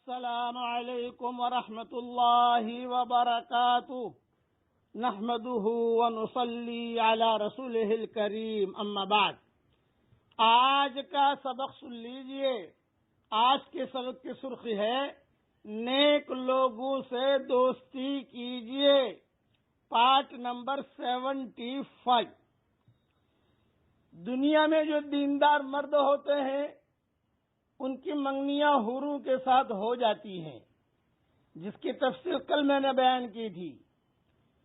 السلام علیکم ورحمۃ اللہ وبرکاتہ نحمده ونصلی علی رسولہ الکریم اما بعد۔ آج کا سبق سن لیجئے۔ آج کے سبق کی سرخی ہے نیک لوگوں سے دوستی کیجئے، پارٹ نمبر 75۔ دنیا میں جو دیندار مرد ہوتے ہیں ان کی منگنیاں حوروں کے ساتھ ہو جاتی ہیں، جس کی تفصیل کل میں نے بیان کی تھی،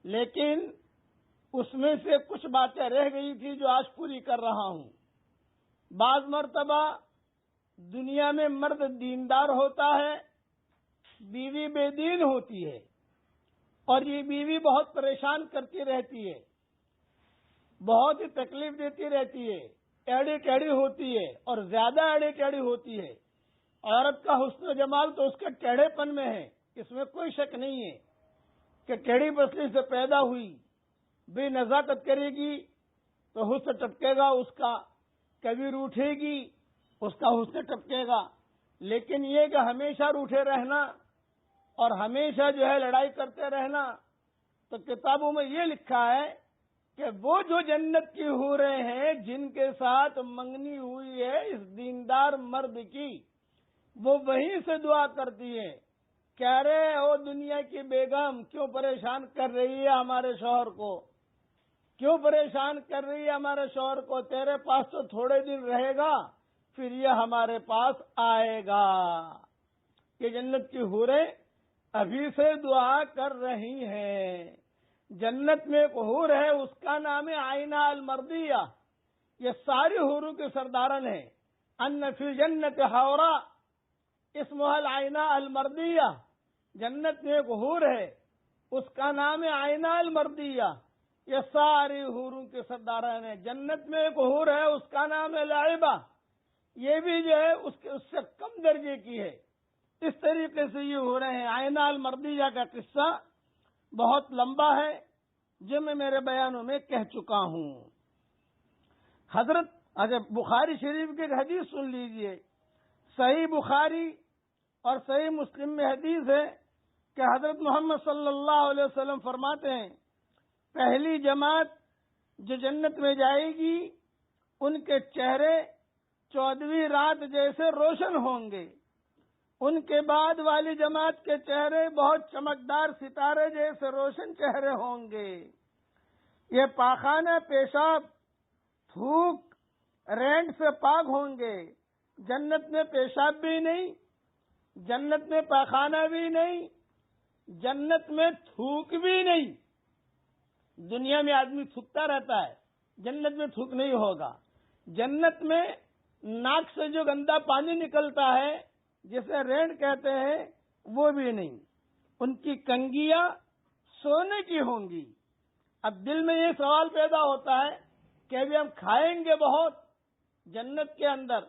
لیکن اس میں سے کچھ باتیں رہ گئی تھی جو آج پوری کر رہا ہوں۔ بعض مرتبہ دنیا میں مرد دیندار ہوتا ہے، بیوی بے دین ہوتی ہے، اور یہ بیوی بہت پریشان کرتی رہتی ہے، بہت ہی تکلیف دیتی رہتی ہے، ایڑی ٹیڑھی ہوتی ہے، اور زیادہ ایڑی ٹیڑھی ہوتی ہے۔ عورت کا حسن و جمال تو اس کے ٹیڑھے پن میں ہے، اس میں کوئی شک نہیں ہے کہ ٹیڑھی پسلی سے پیدا ہوئی، بے نزاکت کرے گی تو حسن ٹپکے گا اس کا، کبھی روٹھے گی اس کا حسن ٹپکے گا۔ لیکن یہ کہ ہمیشہ روٹھے رہنا اور ہمیشہ جو ہے لڑائی کرتے رہنا، تو کتابوں میں یہ لکھا ہے کہ وہ جو جنت کی حوریں ہیں جن کے ساتھ منگنی ہوئی ہے اس دیندار مرد کی، وہ وہیں سے دعا کرتی ہیں، کہہ رہے او دنیا کی بیگم کیوں پریشان کر رہی ہے ہمارے شوہر کو، کیوں پریشان کر رہی ہے ہمارے شوہر کو، تیرے پاس تو تھوڑے دن رہے گا پھر یہ ہمارے پاس آئے گا۔ یہ جنت کی حوریں ابھی سے دعا کر رہی ہیں۔ جنت میں ایک حور ہے، اس کا نام ہے آئینہ المردیہ، یہ ساری حوروں کی سردارن ہے۔ ان فی جنت حورا اسمها العینہ المردیہ، جنت میں ایک حور ہے، اس کا نام ہے آئینہ المردیہ، یہ ساری حوروں کی سردارن ہے۔ جنت میں ایک حور ہے، اس کا نام ہے لعبہ، یہ بھی جو ہے اس سے کم درجے کی ہے۔ اس طریقے سے یہ ہو رہے ہیں۔ آئینہ المردیہ کا قصہ بہت لمبا ہے جو میں میرے بیانوں میں کہہ چکا ہوں۔ بخاری شریف کی ایک حدیث سن لیجئے۔ صحیح بخاری اور صحیح مسلم میں حدیث ہے کہ حضرت محمد صلی اللہ علیہ وسلم فرماتے ہیں، پہلی جماعت جو جنت میں جائے گی ان کے چہرے 14ویں رات جیسے روشن ہوں گے، ان کے بعد والی جماعت کے چہرے بہت چمکدار ستارے جیسے روشن چہرے ہوں گے۔ یہ پاخانہ، پیشاب، تھوک، رینٹ سے پاک ہوں گے۔ جنت میں پیشاب بھی نہیں، جنت میں پاخانہ بھی نہیں، جنت میں تھوک بھی نہیں۔ دنیا میں آدمی تھوکتا رہتا ہے، جنت میں تھوک نہیں ہوگا۔ جنت میں ناک سے جو گندا پانی نکلتا ہے جسے رینٹ کہتے ہیں وہ بھی نہیں۔ ان کی کنگیاں سونے کی ہوں گی۔ اب دل میں یہ سوال پیدا ہوتا ہے کہ ابھی ہم کھائیں گے بہت جنت کے اندر،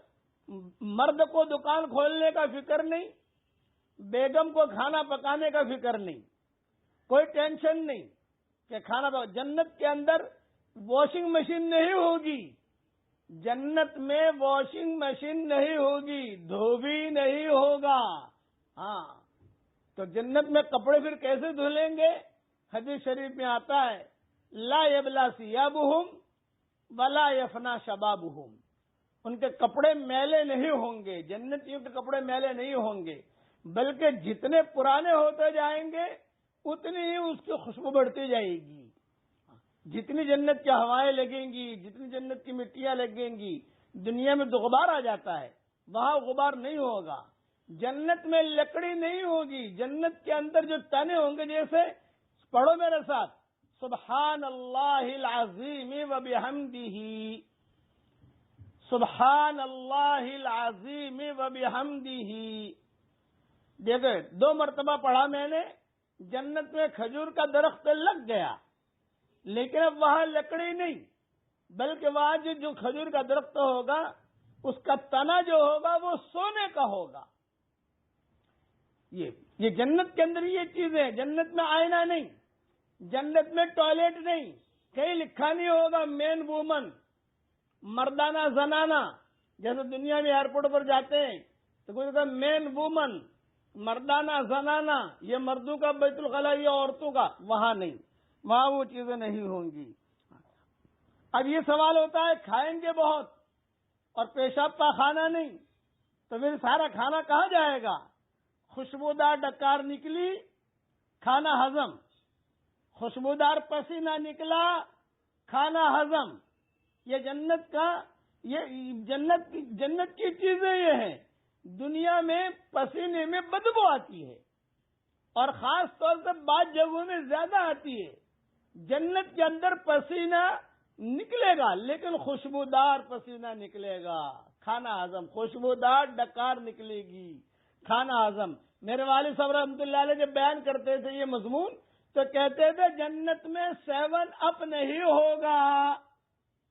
مرد کو دکان کھولنے کا فکر نہیں، بیگم کو کھانا پکانے کا فکر نہیں، کوئی ٹینشن نہیں کہ جنت کے اندر واشنگ مشین نہیں ہوگی، جنت میں واشنگ مشین نہیں ہوگی، دھوبی نہیں ہوگا۔ ہاں، تو جنت میں کپڑے پھر کیسے دھلیں گے؟ حدیث شریف میں آتا ہے لا یبلا ثیابہم ولا یفنا شبابہم، ان کے کپڑے میلے نہیں ہوں گے، جنتیوں کے کپڑے میلے نہیں ہوں گے، بلکہ جتنے پرانے ہوتے جائیں گے اتنی ہی اس کی خوشبو بڑھتی جائے گی۔ جتنی جنت کی ہوائیں لگیں گی، جتنی جنت کی مٹیاں لگیں گی، دنیا میں تو غبار آ جاتا ہے، وہاں غبار نہیں ہوگا۔ جنت میں لکڑی نہیں ہوگی، جنت کے اندر جو تنے ہوں گے، جیسے پڑھو میرے ساتھ، سبحان اللہ العظیم وبحمدہ، سبحان اللہ العظیم وبحمدہ۔ دیکھیں 2 مرتبہ پڑھا میں نے۔ جنت میں کھجور کا درخت لگ گیا، لیکن اب وہاں لکڑی نہیں، بلکہ وہاں جو کھجور کا درخت ہوگا اس کا تنا جو ہوگا وہ سونے کا ہوگا۔ یہ جنت کے اندر یہ چیزیں، جنت میں آئینہ نہیں، جنت میں ٹوائلٹ نہیں، کہیں لکھا نہیں ہوگا مین وومن، مردانہ زنانہ، جیسے دنیا میں ایئرپورٹ پر جاتے ہیں تو کوئی کہتا ہے مین وومن، مردانہ زنانہ، یہ مردوں کا بیت الخلا، یہ عورتوں کا، وہاں نہیں، وہاں وہ چیزیں نہیں ہوں گی۔ اب یہ سوال ہوتا ہے کھائیں گے بہت اور پیشاب پاخانہ نہیں تو پھر سارا کھانا کہاں جائے گا؟ خوشبودار ڈکار نکلی، کھانا ہضم، خوشبودار پسینہ نکلا، کھانا ہضم۔ یہ جنت کا، یہ جنت کی چیزیں یہ ہیں۔ دنیا میں پسینے میں بدبو آتی ہے اور خاص طور سے بعض جگہوں میں زیادہ آتی ہے۔ جنت کے اندر پسینہ نکلے گا لیکن خوشبودار پسینہ نکلے گا، کھانا ہضم، خوشبودار ڈکار نکلے گی، کھانا ہضم۔ میرے والد صاحب رحمۃ اللہ علیہ جب بیان کرتے تھے یہ مضمون تو کہتے تھے جنت میں 7 اپ نہیں ہوگا،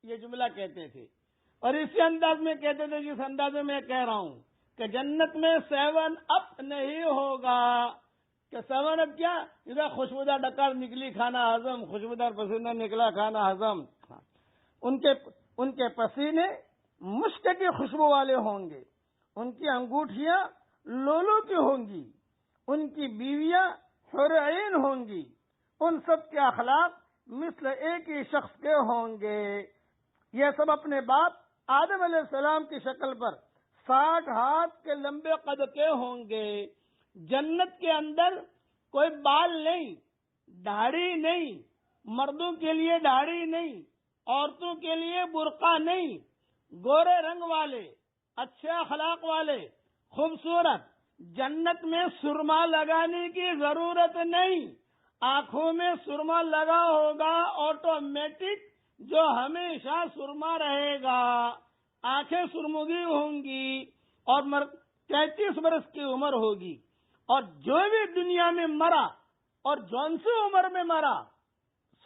یہ جملہ کہتے تھے، اور اسی انداز میں کہتے تھے جس انداز میں کہہ رہا ہوں کہ جنت میں 7 اپ نہیں ہوگا۔ کہ 7 اپ کیا؟ ادھر خوشبودار ڈکار نکلی، کھانا ہضم، خوشبودار پسینہ نکلا، کھانا ہضم۔ ان کے پسینے مشک کی خوشبو والے ہوں گے، ان کی انگوٹھیاں لولو کی ہوں گی، ان کی بیویاں حور عین ہوں گی، ان سب کے اخلاق مثل ایک ہی شخص کے ہوں گے۔ یہ سب اپنے باپ آدم علیہ السلام کی شکل پر 60 ہاتھ کے لمبے قد کے ہوں گے۔ جنت کے اندر کوئی بال نہیں، داڑھی نہیں، مردوں کے لیے داڑھی نہیں، عورتوں کے لیے برقع نہیں، گورے رنگ والے، اچھے اخلاق والے، خوبصورت۔ جنت میں سرما لگانے کی ضرورت نہیں، آنکھوں میں سرما لگا ہوگا آٹومیٹک، جو ہمیشہ سرما رہے گا، آنکھیں سرمگی ہوں گی اور 33 برس کی عمر ہوگی۔ اور جو بھی دنیا میں مرا اور جون سی عمر میں مرا،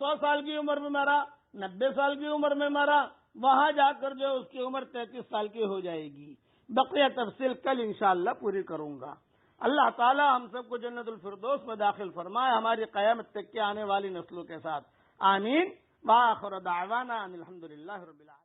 100 سال کی عمر میں مرا، 90 سال کی عمر میں مرا، وہاں جا کر جو اس کی عمر 33 سال کی ہو جائے گی۔ بقیہ تفصیل کل انشاءاللہ پوری کروں گا۔ اللہ تعالی ہم سب کو جنت الفردوس میں داخل فرمائے، ہماری قیامت تک کے آنے والی نسلوں کے ساتھ، آمین۔ وآخر دعوانا ان الحمدللہ رب العالمین۔